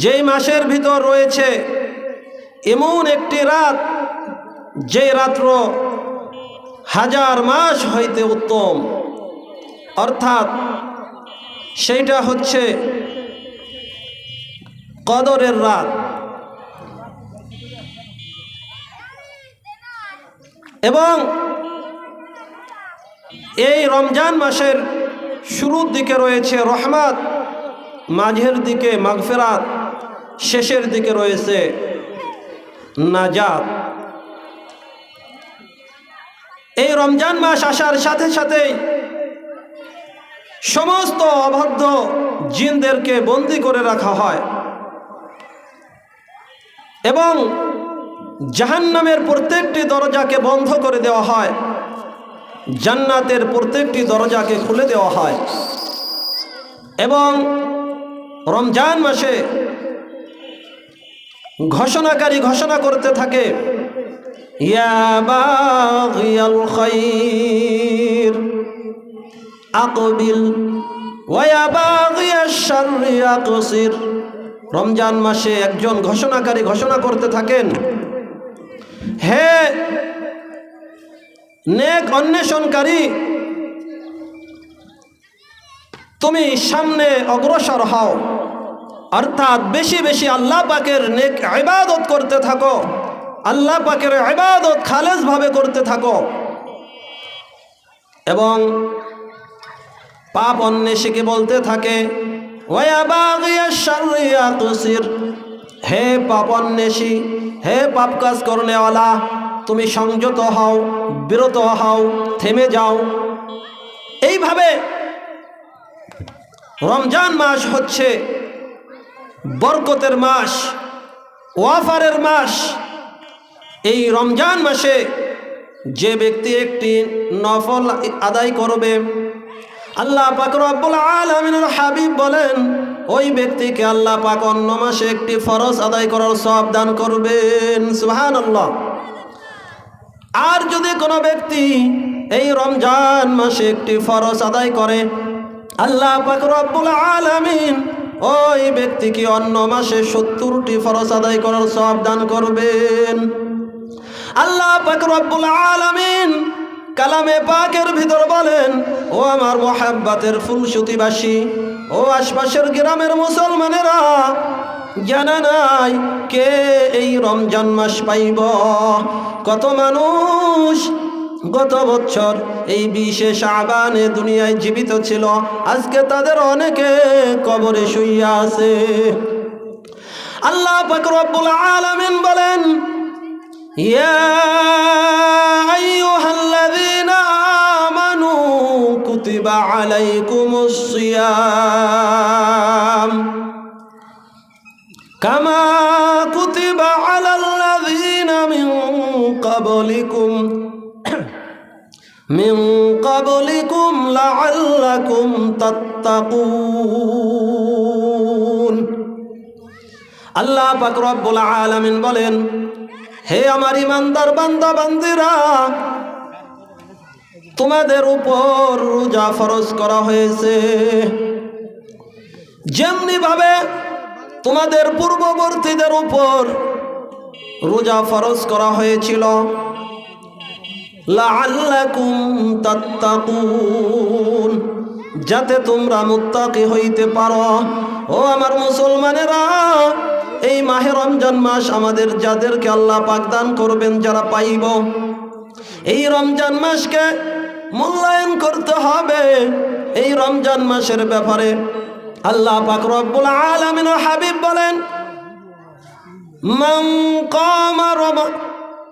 যেই মাসের ভিতর রয়েছে এমন একটি রাত, যে রাত্র হাজার মাস হইতে উত্তম, অর্থাৎ সেইটা হচ্ছে কদরের রাত। এবং এই রমজান মাসের শুরুর দিকে রয়েছে রহমত, মাঝের দিকে মাগফিরাত, শেষের দিকে রয়েছে নাজাত। এই রমজান মাস আসার সাথে সাথেই সমস্ত অবাধ্য জিনদেরকে বন্দী করে রাখা হয় এবং জাহান্নামের প্রত্যেকটি দরজাকে বন্ধ করে দেওয়া হয়, জান্নাতের প্রত্যেকটি দরজাকে খুলে দেওয়া হয়। এবং রমজান মাসে ঘোষণাকারী ঘোষণা করতে থাকে, ইয়া বাগিয়াল খাইর আকবিল ওয়া ইয়া বাগিয়াশ শাররি আকসির। রমজান মাসে একজন ঘোষণাকারী ঘোষণা করতে থাকেন, হে নেক অন্বেষণকারী, তুমি সামনে অগ্রসর হও, অর্থাৎ বেশি বেশি আল্লাহ পাকের নেক ইবাদত করতে থাকো, আল্লাহ পাকের ইবাদত খালেসভাবে করতে থাকো। এবং পাপ অন্বেষীকে বলতে থাকে, ওয়া বাগিয়াশ শাররি আকসির, হে পাপ অন্বেষী, হে পাপ কাজ করনেওয়ালা, তুমি সংযত হও, বিরত হও, থেমে যাও। এইভাবে রমজান মাস হচ্ছে বরকতের মাস, ওয়াফারের মাস। এই রমজান মাসে যে ব্যক্তি একটি নফল আদায় করবে, আল্লাহ পাক রব্বুল আলামিনের হাবিব বলেন, ওই ব্যক্তিকে আল্লাহ পাক অন্য মাসে একটি ফরজ আদায় করার সওয়াব দান করবেন। সুবহানাল্লাহ। আর যদি কোনো ব্যক্তি এই রমজান মাসে একটি ফরজ আদায় করে, আল্লাহ পাক রব্বুল আলামিন ওই ব্যক্তিকে অন্য মাসে 70টি ফরজ আদায় করার সওয়াব দান করবেন। আল্লাহ পাক রব্বুল আলামিন কালামে পাকের ভিতর বলেন, ও আমার মোহাব্বতের ফুলসুতিবাসী, ও আশপাশের গ্রামের মুসলমানেরা, জানা নাই কে এই রমজান মাস পাইব। কত মানুষ গত বছর এই 20 শাবানে দুনিয়ায় জীবিত ছিল, আজকে তাদের অনেকে কবরে শুইয়া আছে। আল্লাহ পাক রব্বুল আলামিন বলেন, ইয়া আইয়ুহাল্লাযীনা আমানু কুতিবা আলাইকুমুস সিয়াম কামা কুতিবা আলাল্লাযীনা মিন ক্বাবলিকুম লাআল্লাকুম তাত্তাকুন। আল্লাহ পাক রব্বুল আলামিন বলেন, হে আমার ইমানদার বান্দা বান্দিরা, তোমাদের উপর রোজা ফরজ করা হয়েছে, যেমনি ভাবে তোমাদের পূর্ববর্তীদের উপর রোজা ফরজ করা হয়েছিল, লাআল্লাকুম তাত্তাকুন, যাতে তোমরা মুত্তাকি হইতে পারো। ও আমার মুসলমানেরা, এই মাহে রমজান মাস আমাদের যাদেরকে আল্লাহ পাক দান করবেন, যারা পাইব, এই রমজান মাসকে মূল্যায়ন করতে হবে। এই রমজান মাসের ব্যাপারে আল্লাহ পাক রব্বুল আলামিনের হাবিব বলেন,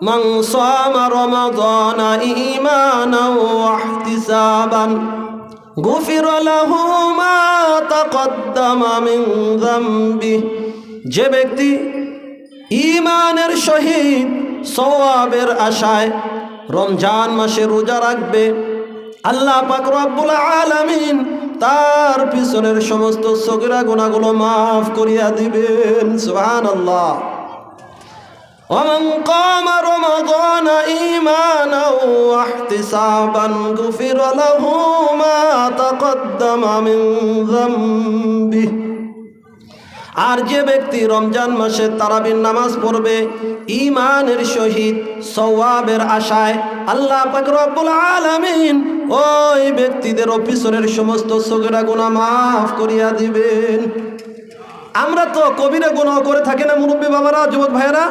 মান সামা রমাদানা ঈমানান ওয়া ইহতিসাবান গুফিরা লাহু মা তাকদ্দামা মিন যামবিহি। যে ব্যক্তি ঈমানের সহিত সওয়াবের আশায় রমজান মাসে রোজা রাখবে, আল্লাহ পাক রব্বুল আলামিন তার পিছনের সমস্ত সগীরা গুনাহগুলো মাফ করিয়া দিবেন। সুবহানাল্লাহ। ومن قام رمضان إيمانا واحتسابا غفر له ما تقدم من ذنبه। আর যে ব্যক্তি রমজান মাসে তারাবির নামাজ পড়বে ঈমানের সহিত সওয়াবের আশায়, আল্লাহ পাক রব্বুল আলামিন ওই ব্যক্তিদের পিছনের সমস্ত সগীরা গুনাহ মাফ করিয়া দিবেন। আমরা তো কবিরা গুনাহ করে থাকি না মুরব্বী বাবারা, যুবক ভাইয়েরা?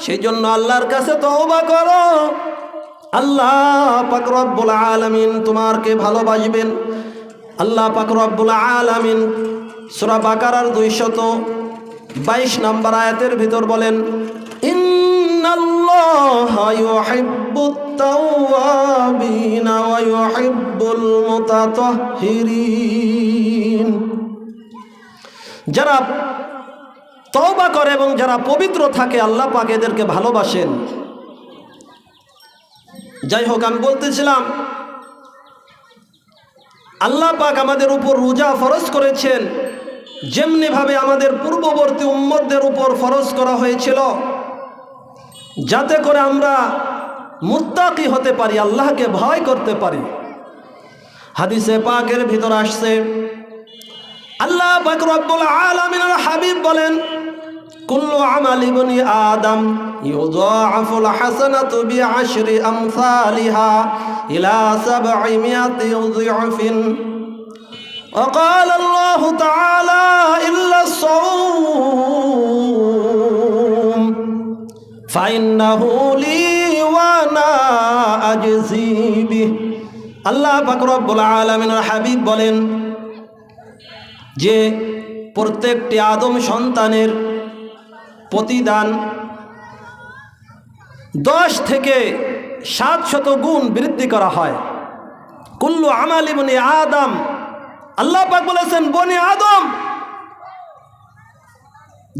সেই জন্য আল্লাহর কাছে তওবা করো। আল্লাহ পাক রব্বুল আলামিন তোমাকে ভালোবাসবেন। আল্লাহ পাক রব্বুল আলামিন সূরা বাকারার 222 নম্বর আয়াতের ভিতর বলেন, ইন্নাল্লাহা ইউহিব্বুত তাওয়াবিনা ওয়া ইউহিব্বুল মুতাতাহহিরিন। যারা তওবা করে এবং যারা পবিত্র থাকে আল্লাহ পাক এদেরকে ভালোবাসেন। যাই হোক, আমি বলতেছিলাম আল্লাহ পাক আমাদের উপর রোজা ফরজ করেছেন, যেমনিভাবে আমাদের পূর্ববর্তী উম্মতদের উপর ফরজ করা হয়েছিল, যাতে করে আমরা মুত্তাকি হতে পারি, আল্লাহকে ভয় করতে পারি। হাদিসে পাকের ভিতর আসছে, আল্লাহ পাক রব্বুল আলামিনের হাবিব বলেন, কুল্লু আমালি বনি আদম ইউযাআফুল হাসানাতু বিআশরি আমসালিহা ইলা 700 ضعফিন। وقال الله تعالى إلا الصوم فإنه لي وأنا أجزي به। আল্লাহ পাক রব্বুল আলামিনের হাবিব বলেন যে প্রত্যেকটি আদম সন্তানের প্রতিদান 10 থেকে 700 গুণ বৃদ্ধি করা হয়। কুল্লু আমালি বনি আদম, আল্লাহ পাক বলেছেন বনি আদম,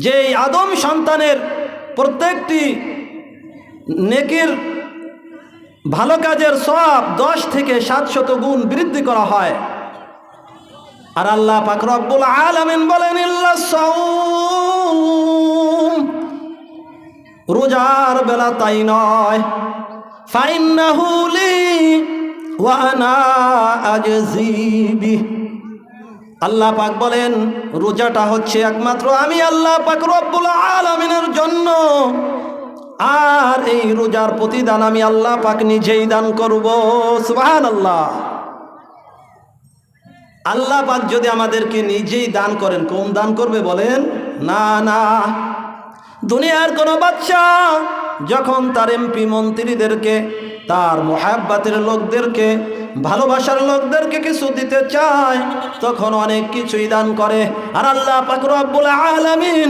যে আদম সন্তানের প্রত্যেকটি নেকির ভালো কাজের সওয়াব 10 থেকে 700 গুণ বৃদ্ধি করা হয়। আর আল্লাহ পাক রব্বুল আলামিন বলেন, ইল্লা সাওম, রোজার বেলা তাই নয়, ফাইন্নাহু লি ওয়া আনা আজজি বিহি। আল্লাহ পাক বলেন রোজাটা হচ্ছে একমাত্র আমি আল্লাহ পাক রব্বুল আলামিনের জন্য, আর এই রোজার প্রতিদান আমি আল্লাহ পাক নিজেই দান করব। সুবহানাল্লাহ। আল্লাহ পাক যদি আমাদেরকে নিজেই দান করেন, কোন দান করবে বলেন? না না, দুনিয়ার কোনো বাদশা যখন তার এমপি মন্ত্রীদেরকে, তার মুহাব্বতের লোকদেরকে, ভালোবাসার লোকদেরকে কিছু দিতে চায়, তখন অনেক কিছুই দান করে। আর আল্লাহ পাক রব্বুল আলামিন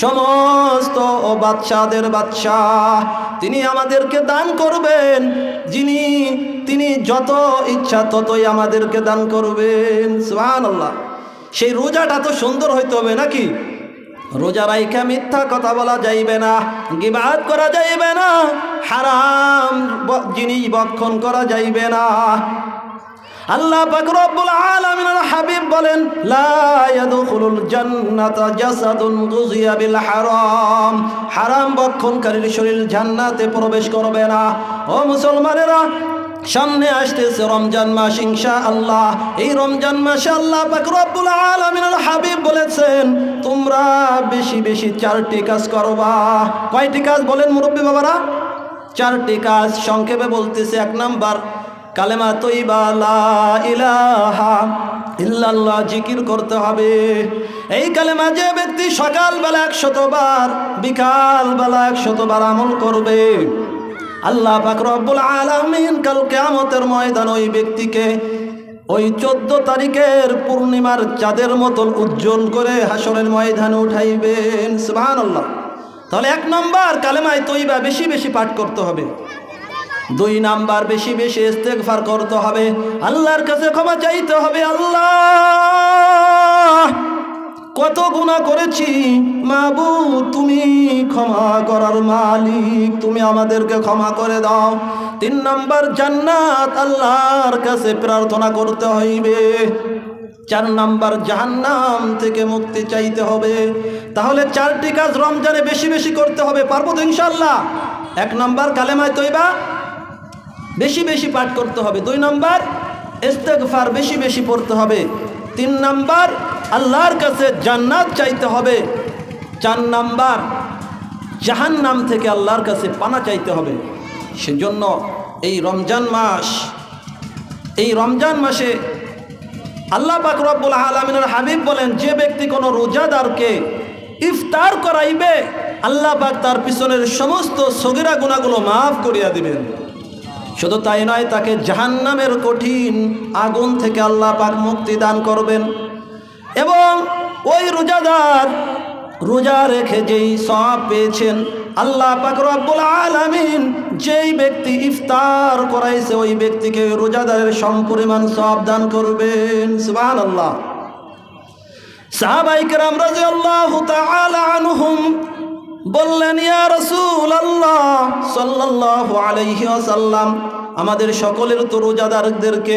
সমস্ত বাদশাদের বাদশাহ, তিনি আমাদেরকে দান করবেন, তিনি যত ইচ্ছা ততই আমাদেরকে দান করবেন। সুবহানাল্লাহ। সেই রোজাটা তো সুন্দর হইতে হবে নাকি? রোজা রাইখা মিথ্যা কথা বলা যাইবে না, গীবাত করা যাইবে না, হারাম জিনিস ভক্ষণ করা যাইবে না। আল্লাহ পাক রব্বুল আলামিনের হাবিব বলেন, লা ইয়াদখুলুল জান্নাতা জাসাদুন গুযিয়া বিল হারাম, হারাম ভক্ষণকারীর শরীর জান্নাতে প্রবেশ করবে না। ও মুসলমানেরা, সামনে আসতেছে রমজান মাস ইনশাআল্লাহ। এই রমজান মাসে আল্লাহ পাক রব্বুল আলামিনের হাবিব বলেছেন, তোমরা বেশি বেশি 4টি কাজ করবা। কয়টি কাজ বলেন মুরব্বী বাবারা? 4টি কাজ। সংক্ষেপে বলতেছে, 1 নাম্বার কালেমা তৈবা লা ইলাহা ইল্লাল্লাহ জিকির করতে হবে। এই কালেমা যে ব্যক্তি সকালবেলা 100 বার, বিকালবেলা 100 বার আমল করবে, আল্লাহ পাক রব্বুল আলামিন কাল কিয়ামতের ময়দান ওই ব্যক্তিকে ওই 14 তারিখের পূর্ণিমার চাঁদের মতন উজ্জ্বল করে হাসরের ময়দানে উঠাইবেন। সুবহানাল্লাহ। তাহলে 1 নম্বর কালেমায়ে তৈবা বেশি বেশি পাঠ করতে হবে। 2 নাম্বার বেশি বেশি ইস্তেগফার করতে হবে, আল্লাহর কাছে ক্ষমা চাইতে হবে। আল্লাহ, কত গুনাহ করেছি, মাবুদ তুমি ক্ষমা করার মালিক, তুমি আমাদেরকে ক্ষমা করে দাও। 3 নাম্বার জান্নাত আল্লাহর কাছে প্রার্থনা করতে হইবে। 4 নাম্বার জাহান্নাম থেকে মুক্তি চাইতে হবে। তাহলে 4টি কাজ রমজানে বেশি বেশি করতে হবে। পারবো তো ইনশাআল্লাহ? 1 নাম্বার কালেমায়ে তৈবা বেশি বেশি পাঠ করতে হবে। 2 নাম্বার ইস্তেগফার বেশি বেশি পড়তে হবে। 3 নাম্বার আল্লাহর কাছে জান্নাত চাইতে হবে, 4 নাম্বার জাহান্নাম থেকে আল্লাহর কাছে পানা চাইতে হবে। সেজন্য এই রমজান মাসে আল্লাহ পাক রব্বুল আলামিনের হাবিব বলেন, যে ব্যক্তি কোনো রোজাদারকে ইফতার করাইবে আল্লাহ পাক তার পিছনের সমস্ত সগীরা গুনাহগুলো মাফ করিয়া দিবেন। শুধু তাই নয়, তাকে জাহান্নামের কঠিন আগুন থেকে আল্লাহ পাক মুক্তি দান করবেন। এবং ওই রোজাদার রোজা রেখে যেই সওয়াব পেয়েছেন, আল্লাহ পাক রব্বুল আলামিন যেই ব্যক্তি ইফতার করাইছে ওই ব্যক্তিকে রোজাদারের সমপরিমাণ সওয়াব দান করবেন। সুবহানাল্লাহ। সাহাবায়ে কেরাম রাদিয়াল্লাহু তাআলা আনহুম বললেন, ইয়া রাসূলুল্লাহ সাল্লাল্লাহু আলাইহি ওয়াসাল্লাম, আমাদের সকলের তো রোজাদারদেরকে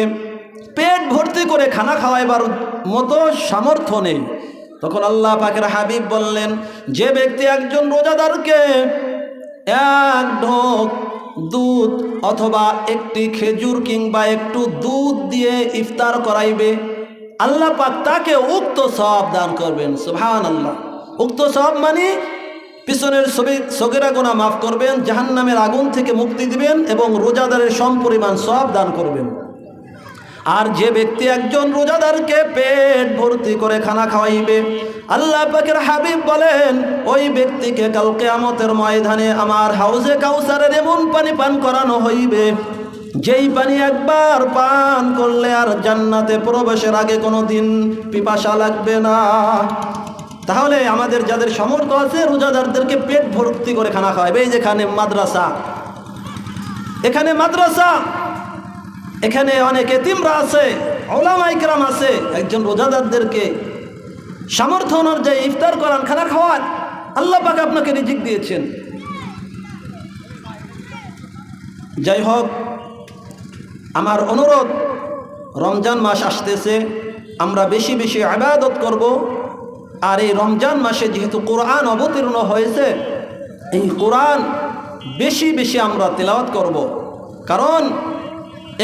পেট ভর্তি করে খানা খাওয়াইবার মতো সামর্থ্য নেই। তখন আল্লাহ পাকের হাবিব বললেন, যে ব্যক্তি একজন রোজাদারকে 1 ঢোক দুধ অথবা একটি খেজুর কিংবা একটু দুধ দিয়ে ইফতার করাইবে আল্লাহ পাক তাকে উক্ত সওয়াব দান করবেন। সুবহানাল্লাহ। উক্ত সওয়াব মানে পিছনের সগীরা গুনাহ মাফ করবেন, জাহান্নামের আগুন থেকে মুক্তি দিবেন এবং রোজাদারের সমপরিমাণ সওয়াব দান করবেন। আর যে ব্যক্তি একজন রোজাদারকে পেট ভর্তি করে খানা খাওয়াইবে আল্লাহ পাকের হাবিব বলেন, ওই ব্যক্তিকে কাল কিয়ামতের ময়দানে আমার হাউজে কাউসারের এমন পানি পান করানো হইবে যেই পানি একবার পান করলে আর জান্নাতে প্রবেশের আগে কোনো দিন পিপাসা লাগবে না। তাহলে আমাদের যাদের সামর্থ্য আছে রোজাদারদেরকে পেট ভর্তি করে খানা খাওয়াইবে। এই যেখানে মাদ্রাসা, এখানে অনেক এতিমরা আছে, উলামায়ে কেরাম আছে, একজন রোজাদারদেরকে সামর্থ্য অনুযায়ী ইফতার করান, খানা খাওয়ান। আল্লাহ পাক আপনাকে রিজিক দিয়েছেন। যাই হোক, আমার অনুরোধ, রমজান মাস আসতেছে, আমরা বেশি বেশি ইবাদত করব। আর এই রমজান মাসে যেহেতু কোরআন অবতীর্ণ হয়েছে, এই কোরআন বেশি বেশি আমরা তেলাওয়াত করব। কারণ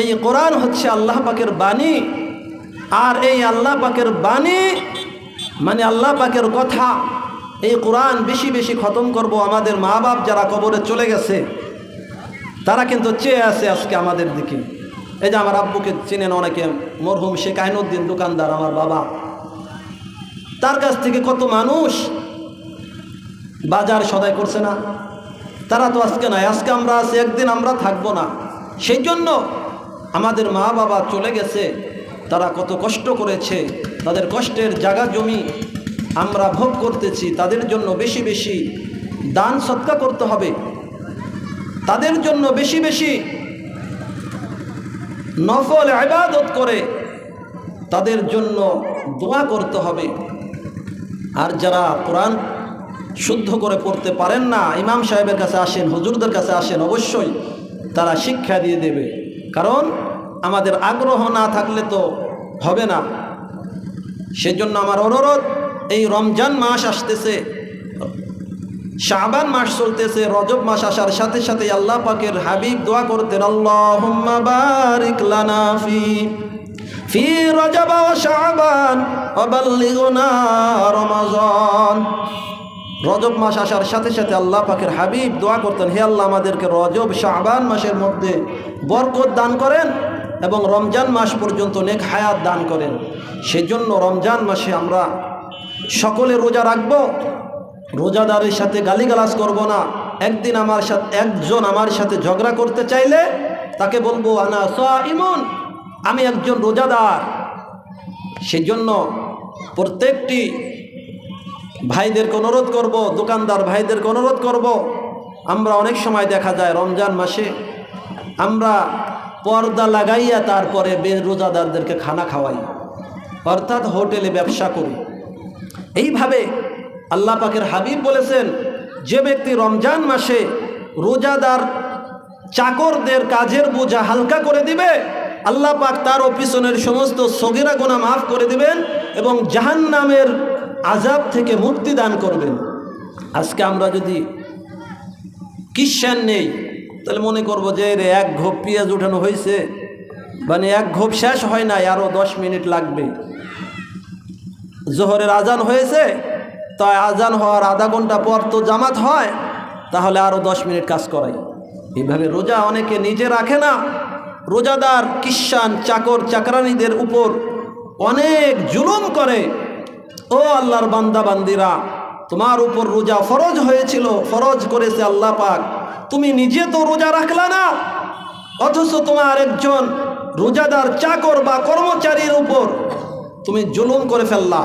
এই কোরআন হচ্ছে আল্লাহ পাকের বাণী। আর এই আল্লাহ পাকের বাণী মানে আল্লাহ পাকের কথা। এই কোরআন বেশি বেশি খতম করব। আমাদের মা বাপ যারা কবরে চলে গেছে তারা কিন্তু চেয়ে আছে আজকে আমাদের দিকে। এই যে আমার আব্বুকে চেনেন অনেকে, মরহুম শেখ আইনুদ্দিন দোকানদার, আমার বাবা, তার কাছ থেকে কত মানুষ বাজার সদাই করছে না? তারা তো আজকে নাই, আজকে আমরা আছি, একদিন আমরা থাকবো না। সেই জন্য আমাদের মা বাবা চলে গেছে, তারা কত কষ্ট করেছে, তাদের কষ্টের জায়গা জমি আমরা ভোগ করতেছি। তাদের জন্য বেশি বেশি দান সদকা করতে হবে, তাদের জন্য বেশি বেশি নফল ইবাদত করে তাদের জন্য দোয়া করতে হবে। আর যারা কোরআন শুদ্ধ করে পড়তে পারেন না, ইমাম সাহেবের কাছে আসেন, হুজুরদের কাছে আসেন, অবশ্যই তারা শিক্ষা দিয়ে দেবে। কারণ আমাদের আগ্রহ না থাকলে তো হবে না। সেজন্য আমার অনুরোধ, এই রমজান মাস আসতেছে, শাবান মাস চলতেছে, রজব মাস আসার সাথে সাথে আল্লাহ পাকের হাবিব দোয়া করতেন, আল্লাহুম্মা বারিক লানা ফি রজব ওয়া শাবান ওয়া বাল্লিগনা রমাজান। রজব মাস আসার সাথে সাথে আল্লাহ পাকের হাবিব দোয়া করতেন, হে আল্লাহ আমাদেরকে রজব শাবান মাসের মধ্যে বরকত দান করেন এবং রমজান মাস পর্যন্ত নেক হায়াত দান করেন। সেজন্য রমজান মাসে আমরা সকলে রোজা রাখব, রোজাদারের সাথে গালিগালাজ করব না। একদিন একজন আমার সাথে ঝগড়া করতে চাইলে তাকে বলবো আনা সাইমুন, আমি একজন রোজাদার। সেজন্য প্রত্যেকটি ভাইদেরকে অনুরোধ করব, দোকানদার ভাইদেরকে অনুরোধ করব, আমরা অনেক সময় দেখা যায় রমজান মাসে আমরা পর্দা লাগাইয়া তারপরে রোজাদারদেরকে খানা খাওয়াই, অর্থাৎ হোটেলে ব্যবসা করি। এইভাবে আল্লাহ পাকের হাবিব বলেছেন, যে ব্যক্তি রমজান মাসে রোজাদার চাকরদের কাজের বোঝা হালকা করে দিবে আল্লাহ পাক তার পিছনের সমস্ত সগীরা গুনাহ মাফ করে দিবেন এবং জাহান্নামের আযাব থেকে মুক্তি দান করবেন। আজকে আমরা যদি কিশ্যান নেই তাহলে মনে করব যে এক ঘোপ পেঁয়াজ উঠানো হয়েছে, মানে এক ঘোপ শেষ হয় নাই, আরও 10 মিনিট লাগবে। জোহরের আজান হয়েছে, তাই আজান হওয়ার আধা ঘন্টা পর তো জামাত হয়, তাহলে আরও 10 মিনিট কাজ করাই। এইভাবে রোজা অনেকে নিজে রাখে না, রোজাদার কিষান চাকর চাকরানীদের উপর অনেক জুলুম করে। ও আল্লাহর বান্দা বান্দিরা, তোমার উপর রোজা ফরজ হয়েছিল, ফরজ করেছে আল্লাহ পাক, তুমি নিজে তো রোজা রাখলা না, অথচ তোমার একজন রোজাদার চাকর বা কর্মচারীর উপর তুমি জুলুম করে ফেললা।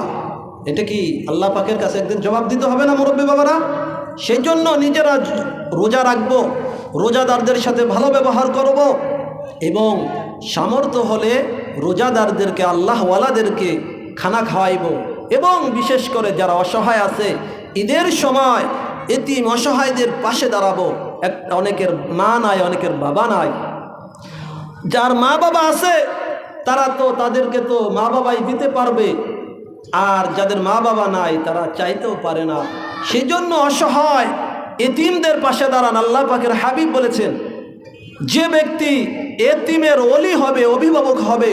এটা কি আল্লাহ পাকের কাছে একদিন জবাব দিতে হবে না মুরব্বী বাবারা? সেই জন্য নিজেরা রোজা রাখবো, রোজাদারদের সাথে ভালো ব্যবহার করব, এবং সামর্থ্য হলে রোজাদারদেরকে, আল্লাহওয়ালাদেরকে খানা খাওয়াইব, এবং বিশেষ করে যারা অসহায় আছে ঈদের সময় এতিম অসহায়দের পাশে দাঁড়াবো। অনেকের মা নাই, অনেকের বাবা নাই, যার মা বাবা আছে তারা তো তাদেরকে তো মা বাবাই দিতে পারবে, আর যাদের মা বাবা নাই তারা চাইতেও পারে না। সেই জন্য অসহায় এতিমদের পাশে দাঁড়ান। আল্লাহ পাকের হাবিব বলেছেন, যে ব্যক্তি এতিমের ওলি হবে, অভিভাবক হবে,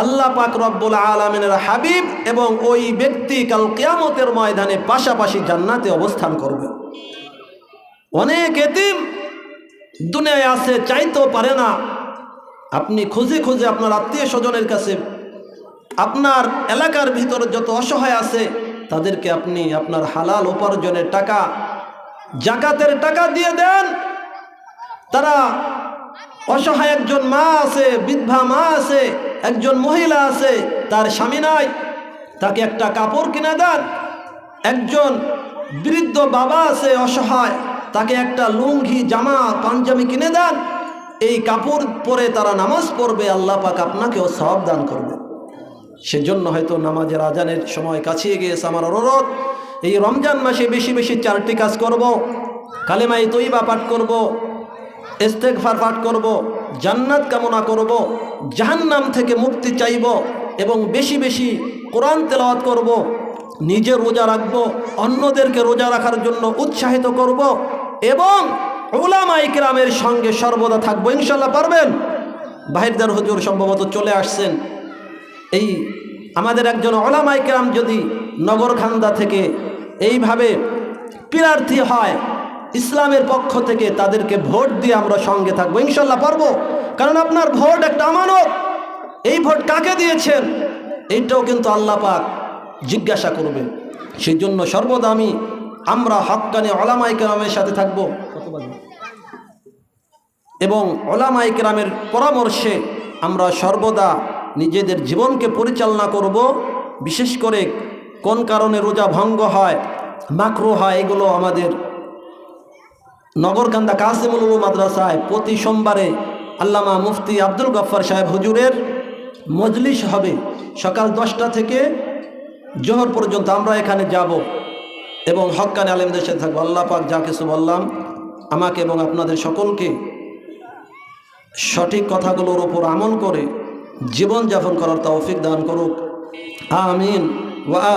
আল্লাহ পাক রব্বুল আলামিনের হাবিব এবং ওই ব্যক্তি কাল কিয়ামতের ময়দানে পাশাপাশি জান্নাতে অবস্থান করবে। অনেক এতিম দুনিয়ায় আছে, চাইতেও পারে না। আপনি খুঁজে খুঁজে আপনার আত্মীয় স্বজনের কাছে, আপনার এলাকার ভিতরে যত অসহায় আছে তাদেরকে আপনি আপনার হালাল উপার্জনের টাকা, জাকাতের টাকা দিয়ে দেন। তারা অসহায় একজন মা আছে, বিধবা মা আছে, একজন মহিলা আছে, তার স্বামী নাই, তাকে একটা কাপড় কিনে দেন। একজন বৃদ্ধ বাবা আছে অসহায়, তাকে একটা লুঙ্গি জামা পাঞ্জাবি কিনে দেন। এই কাপড় পরে তারা নামাজ পড়বে, আল্লাহ পাক আপনাকেও সওয়াব দান করবে। সেজন্য হয়তো নামাজের আজানের সময় কাছিয়ে গিয়েছে। আমার অনুরোধ, এই রমজান মাসে বেশি বেশি 4টি কাজ করব। কালেমায়ে তৈবা পাঠ করব, ইস্তেগফার পাঠ করব, জান্নাত কামনা করব, জাহান্নাম থেকে মুক্তি চাইব, এবং বেশি বেশি কোরআন তেলাওয়াত করব। নিজে রোজা রাখব, অন্যদেরকে রোজা রাখার জন্য উৎসাহিত করব, এবং উলামায়ে কিরামের সঙ্গে সর্বদা থাকবো। ইনশাল্লাহ পারবেন? বাহিরদার হুজুর সম্ভবত চলে আসছেন। এই আমাদের একজন উলামায়ে কিরাম যদি নগরখান্দা থেকে এইভাবে প্রার্থী হয় ইসলামের পক্ষ থেকে, তাদেরকে ভোট দিয়ে আমরা সঙ্গে থাকবো। ইনশাল্লাহ পারবো, কারণ আপনার ভোট একটা আমানত। এই ভোট কাকে দিয়েছেন এইটাও কিন্তু আল্লাহ পাক জিজ্ঞাসা করবে। সেই জন্য সর্বদা আমরা হক্কানি উলামায়ে কিরামের সাথে থাকবো, এবং উলামায়ে কিরামের পরামর্শে আমরা সর্বদা নিজেদের জীবনকে পরিচালনা করব। বিশেষ করে কোন কারণে রোজা ভঙ্গ হয়, মাকরুহ হয়, এগুলো আমাদের নগরকান্দা কাসিমুল উলুম মাদ্রাসায় প্রতি সোমবারে আল্লামা মুফতি আব্দুল গফফার সাহেব হুজুরের মজলিস হবে সকাল 10টা থেকে জোহর পর্যন্ত। আমরা এখানে যাব এবং হক্কানি আলেমদের সাথে থাকবো। আল্লাহ পাক যা কিছু বললাম আমাকে এবং আপনাদের সকলকে সঠিক কথাগুলোর উপর আমল করে জীবনযাপন করার তৌফিক দান করুক। আমিন। ওয়া